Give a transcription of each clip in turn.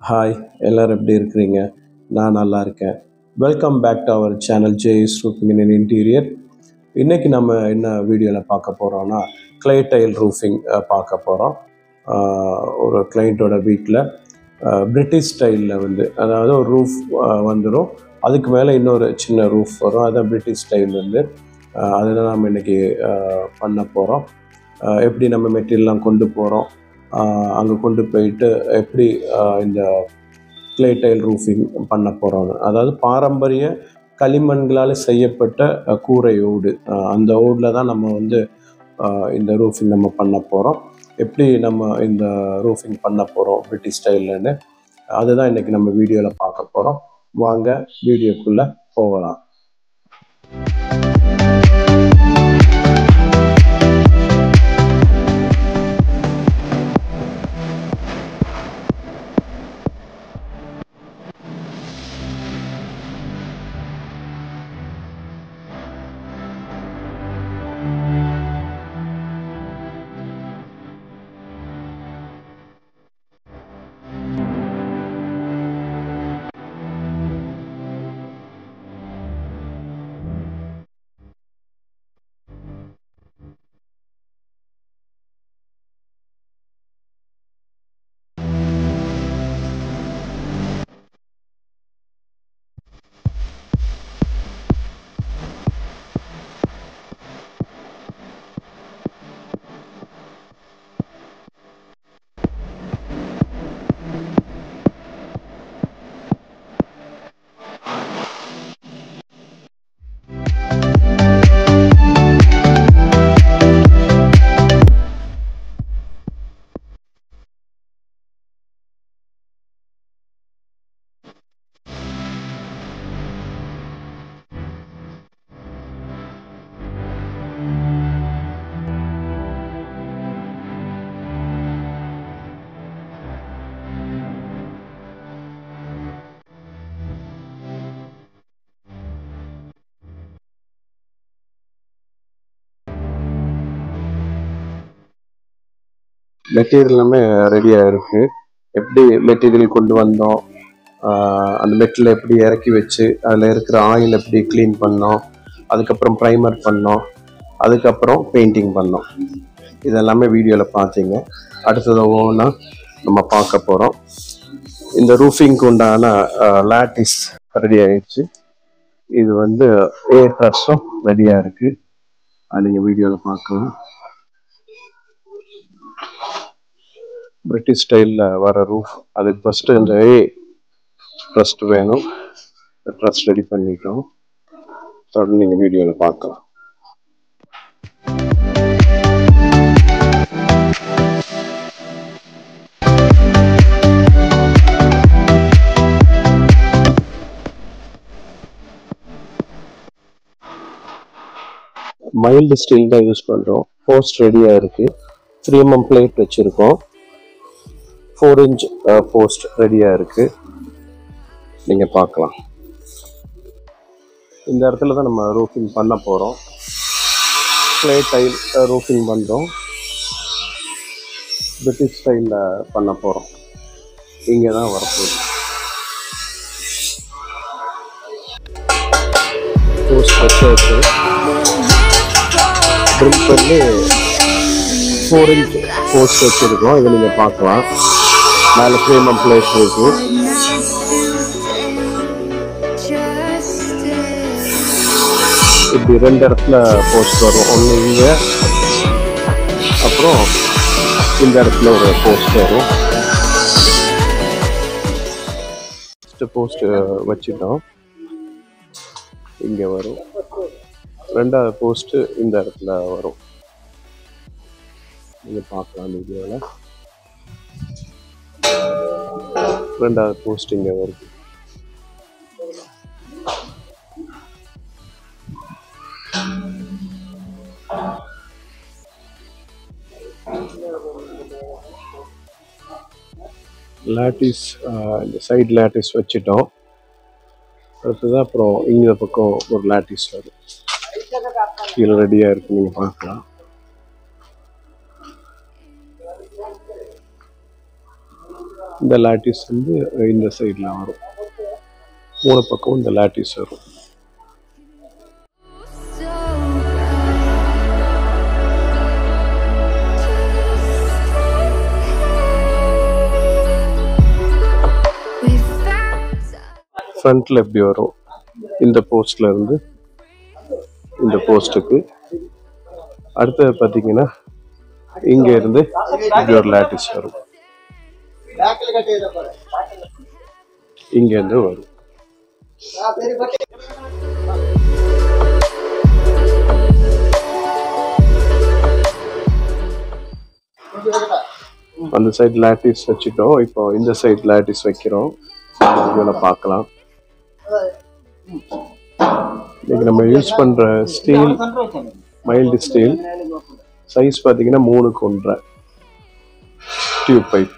Hi, எல்லாரும் எப்படி இருக்கிறீங்க? நான் நல்லா இருக்கேன். Welcome back to our channel JS roofing in interior. இன்னைக்கு நம்ம என்ன வீடியோவில் பார்க்க போகிறோம்னா கிளே டைல் ரூஃபிங் பார்க்க போகிறோம். ஒரு கிளைண்ட்டோட வீட்டில் பிரிட்டிஷ் ஸ்டைலில் அதாவது ஒரு ரூஃப் வந்துடும், அதுக்கு மேலே இன்னொரு சின்ன ரூஃப் வரும். அதுதான் பிரிட்டிஷ் ஸ்டைல் அதுதான் நம்ம இன்றைக்கி பண்ண போகிறோம். எப்படி நம்ம மெட்டீரியல்லாம் கொண்டு போகிறோம், அங்கே கொண்டு போயிட்டு எப்படி இந்த கிளே டைல் ரூஃபிங் பண்ண போகிறோன்னு, அதாவது பாரம்பரிய களிமண்களால் செய்யப்பட்ட கூரை ஓடு, அந்த ஓடில் தான் நம்ம இந்த ரூஃபிங் நம்ம பண்ண போகிறோம். எப்படி நம்ம இந்த ரூஃபிங் பண்ண போகிறோம் பிரிட்டிஷ் ஸ்டைல்லன்னு, அதுதான் இன்றைக்கி நம்ம வீடியோவில் பார்க்க போகிறோம். வாங்க வீடியோக்குள்ளே போகலாம். மெட்டீரியல் எல்லாமே ரெடியாக இருக்குது. எப்படி மெட்டீரியல் கொண்டு வந்தோம், அந்த மெட்டீரியல் எப்படி இறக்கி வச்சு அதில் இருக்கிற ஆயில் எப்படி க்ளீன் பண்ணோம், அதுக்கப்புறம் ப்ரைமர் பண்ணோம், அதுக்கப்புறம் பெயிண்டிங் பண்ணோம், இதெல்லாமே வீடியோவில் பார்த்தீங்க. அடுத்தது ஒவ்வொன்றா நம்ம பார்க்க போகிறோம். இந்த ரூஃபிங்க்கு உண்டான லாட்டிஸ் ரெடி ஆகிடுச்சு. இது ஏர் ட்ரஸ்ஸும் ரெடியாக இருக்குது, அது நீங்கள் வீடியோவில் பார்க்கலாம். பிரிட்டிஷ் ஸ்டைலில் வர ரூஃப், அதுக்கு ஃபஸ்ட்டு இந்த ட்ரஸ்ட் வேணும். ட்ரஸ்ட் ரெடி பண்ணிட்டோம், தொடர்ந்து நீங்கள் வீடியோவில் பார்க்கலாம். மைல்டு ஸ்டீல் தான் யூஸ் பண்ணுறோம். போஸ்ட் ரெடியாக இருக்குது. 3 mm பிளேட் வச்சுருக்கோம். 4 inch போஸ்ட் ரெடியாக இருக்குது, நீங்கள் பார்க்கலாம். இந்த இடத்துல தான் நம்ம ரூஃபிங் பண்ண போகிறோம். கிளே டைல் ரூஃபிங் பண்ணுறோம், பிரிட்டிஷ் ஸ்டைலில் பண்ண போகிறோம். இங்கே தான் வரப்போகுது. போஸ்ட் வச்சு ட்ரில் பண்ணி 4 inch போஸ்ட் வச்சுருக்கோம். இதை நீங்கள் பார்க்கலாம். மேலே 3 mm பிளேட் இருக்குது. இப்படி 2 இடத்துல போஸ்ட் வரும். ஒன்று இங்கே, அப்புறம் இந்த இடத்துல ஒரு போஸ்ட் வரும். ஃபஸ்ட்டு போஸ்ட் வச்சுட்டோம், இங்கே வரும். 2வது போஸ்ட்டு இந்த இடத்துல வரும், நீங்கள் பார்க்கலாம் வீடியோவில். 2வது போஸ்ட் இங்கே வருது. லாட்டிஸ், இந்த சைடு லாட்டிஸ் வச்சுட்டோம். அடுத்தது அப்புறம் இந்த பக்கம் ஒரு லாட்டிஸ் வரும். கீழே ரெடியாக இருக்கு, நீங்கள் பார்க்கலாம். இந்த லாட்டிஸ் வந்து இந்த சைடில் வரும். 3 பக்கம் இந்த லாட்டிஸ் வரும். ஃப்ரண்ட்டில் எப்படி வரும், இந்த போஸ்ட்ல இருந்து இந்த போஸ்ட்டுக்கு அடுத்தது பார்த்தீங்கன்னா இங்கே இருந்து இப்படி ஒரு லாட்டிஸ் வரும், இங்கேருந்து வரும். அந்த சைடு லாட்டிஸ் வச்சுட்டோம். இப்போ இந்த சைடு லாட்டிஸ் வைக்கிறோம். இதில் பார்க்கலாம். இன்னைக்கு நம்ம யூஸ் பண்ற ஸ்டீல் மைல்டு ஸ்டீல் சைஸ் பார்த்தீங்கன்னா 3க்கு 1 டியூப் பைப்.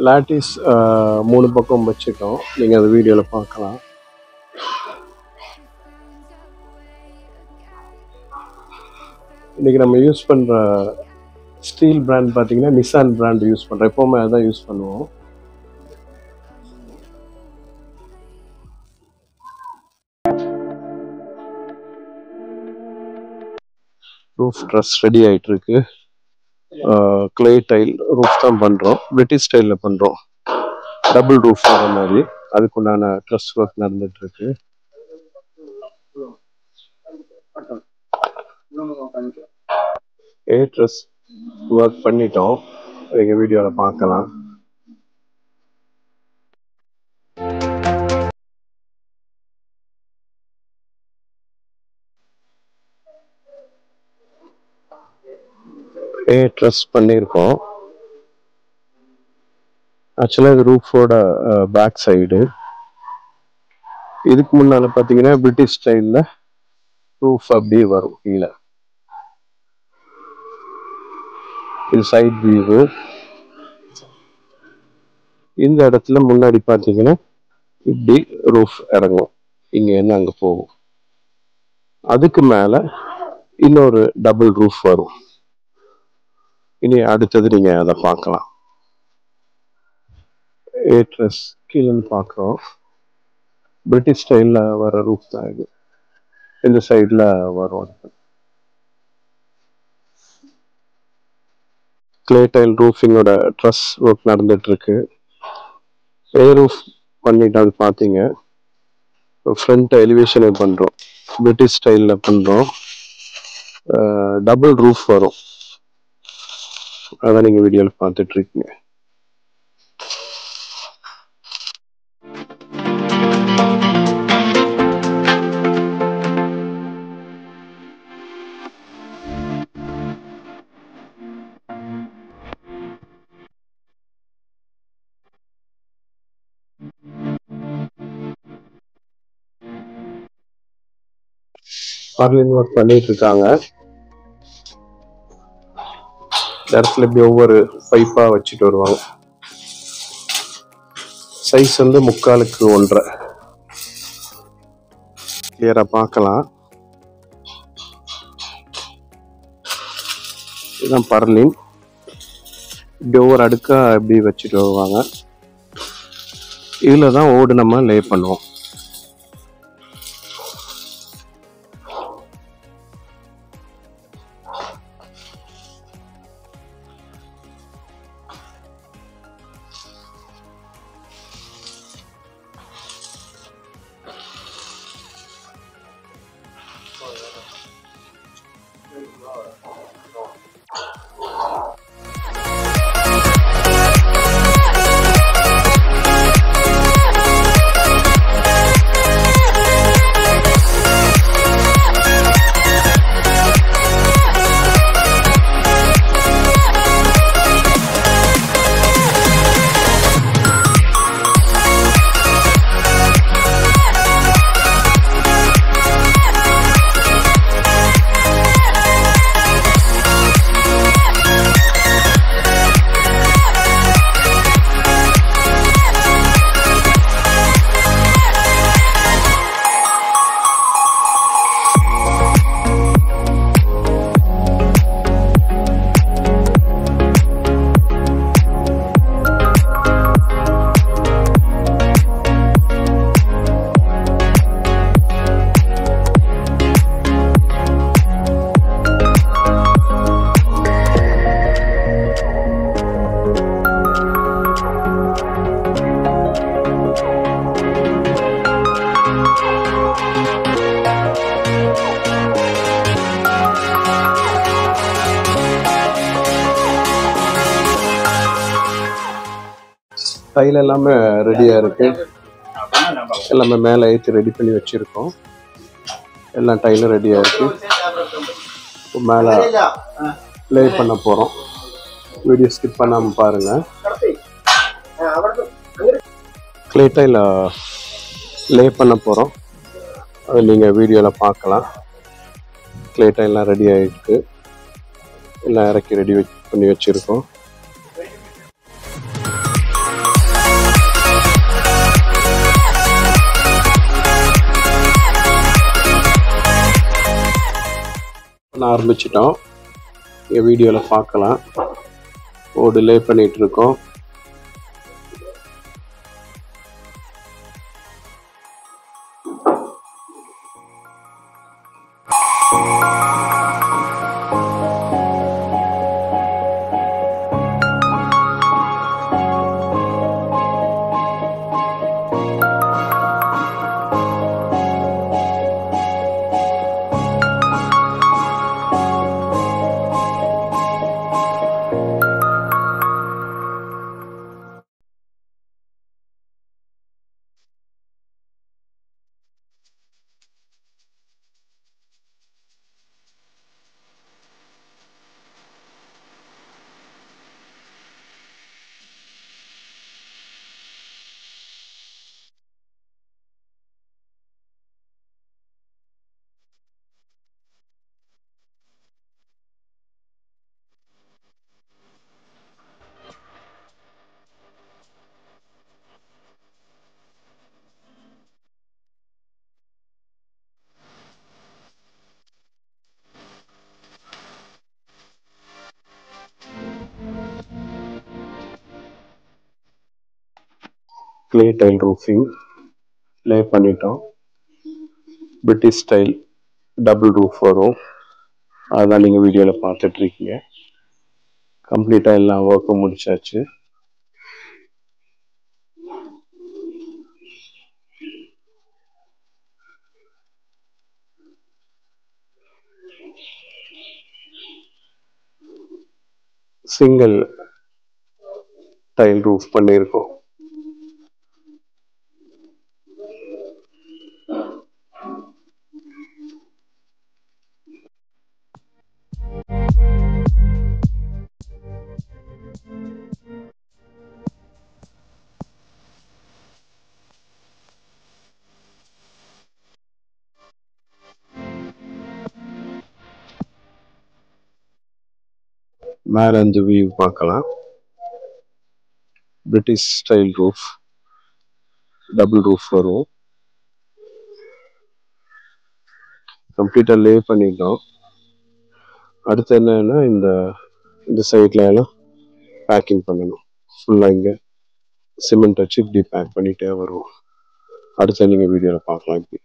லாட்டிஸ் 3 பக்கம் வச்சுட்டோம். நீங்கள் அந்த வீடியோவில் பார்க்கலாம். இன்றைக்கி நம்ம யூஸ் பண்ணுற ஸ்டீல் பிராண்ட் பார்த்தீங்கன்னா நிசான் பிராண்ட் யூஸ் பண்ணுறோம். எப்போவுமே அதான் யூஸ் பண்ணுவோம். ரூஃப் ட்ரஸ் ரெடி ஆகிட்டு இருக்கு. கிளே டைல் ரூஃப் தான் பண்ணுறோம். பிரிட்டிஷ் ஸ்டைலில் பண்ணுறோம். டபுள் ரூஃப் வர மாதிரி அதுக்குண்டான ட்ரஸ் ஒர்க் நடந்துட்டு இருக்கு. ட்ரஸ் ஒர்க் பண்ணிட்டோம். எங்கள் வீடியோவில் பார்க்கலாம். ட்ரஸ் பண்ணியிருக்கோம். ஆக்சுவலாக இது ரூஃபோட பேக் சைடு. இதுக்கு முன்னால் பார்த்தீங்கன்னா பிரிட்டிஷ் ஸ்டைலில் ரூஃப் அப்படியே வரும் கீழே. இது சைட் வியூவு. இந்த இடத்துல முன்னாடி பார்த்தீங்கன்னா இப்படி ரூஃப் இறங்கும், இங்கேருந்து அங்கே போகும். அதுக்கு மேலே இன்னொரு டபுள் ரூஃப் வரும். இனி அடுத்தது நீங்கள் அதை பார்க்கலாம். ட்ரஸ் கீழே பார்க்குறோம். பிரிட்டிஷ் ஸ்டைலில் வர ரூஃப் தான் இது. இந்த சைடில் வரும். கிளே டைல் ரூஃபிங்கோட ட்ரஸ் ஒர்க் நடந்துட்டு இருக்கு. ரூஃப் பண்ணிட்டு அது பார்த்தீங்க. ஃப்ரண்ட் எலிவேஷனே பண்ணுறோம். பிரிட்டிஷ் ஸ்டைலில் பண்ணுறோம். டபுள் ரூஃப் வரும். அதான் நீங்கள் வீடியோவில் பார்த்துட்டு இருக்கீங்க. பர்லின் ஒர்க் பண்ணிட்டு இருக்காங்க. இடத்துல இப்படி ஒவ்வொரு பைப்பா வச்சுட்டு வருவாங்க. சைஸ் வந்து 3/4க்கு 1.5. கிளியரா பார்க்கலாம். இதுதான் பர்லின். இப்படி ஒவ்வொரு அடுக்காக இப்படி வச்சுட்டு வருவாங்க. இதில் தான் ஓடு நம்ம லே பண்ணுவோம். டைல் எல்லாமே ரெடியாக இருக்குது. எல்லாமே மேலே ஏற்றி ரெடி பண்ணி வச்சுருக்கோம். எல்லா டைலும் ரெடியாக இருக்குது. மேலே லே பண்ண போகிறோம். வீடியோ ஸ்கிப் பண்ணாமல் பாருங்கள். க்ளே டைல் லே பண்ண போகிறோம். அது நீங்கள் வீடியோவில் பார்க்கலாம். க்ளே டைல்லாம் ரெடி ஆகிருக்கு. எல்லாம் இறக்கி ரெடி பண்ணி வச்சுருக்கோம். ஆரம்பிச்சிட்டோம். இங்கே வீடியோவில் பார்க்கலாம். ஓடு லே பண்ணிட்டு இருக்கோம். க்ளே டைல் ரூஃபிங் லே பண்ணிட்டோம். பிரிட்டிஷ் ஸ்டைல் டபுள் ரூஃப் வரும். அதுதான் நீங்கள் வீடியோவில் பார்த்துட்ருக்கீங்க. கம்ப்ளீட்டாக எல்லாம் ஒர்க்கும் முடிச்சாச்சு. சிங்கிள் டைல் ரூஃப் பண்ணியிருக்கோம். மேலே இந்த வியூ பார்க்கலாம். British style roof double roof வரும். கம்ப்ளீட்டாக லே பண்ணிட்டோம். அடுத்து என்னன்னா இந்த இந்த சைடில் எல்லாம் பேக்கிங் பண்ணணும். ஃபுல்லாக இங்கே சிமெண்ட் வச்சு இப்படி பேக் பண்ணிகிட்டே வருவோம். அடுத்த நீங்கள் வீடியோவில் பார்க்கலாம். இப்படி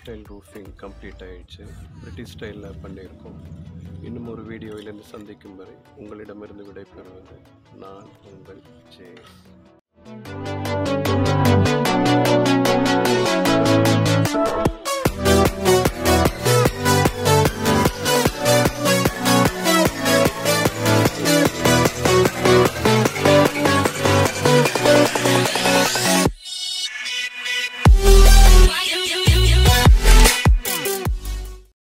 டைல் ரூஃபிங் கம்ப்ளீட் ஆகிடுச்சு. பிரிட்டிஷ் ஸ்டைலில் பண்ணியிருக்கோம். இன்னும் ஒரு வீடியோவிலிருந்து சந்திக்கும் வரை உங்களிடமிருந்து விடைபெறுவது நான் உங்கள் ஜே.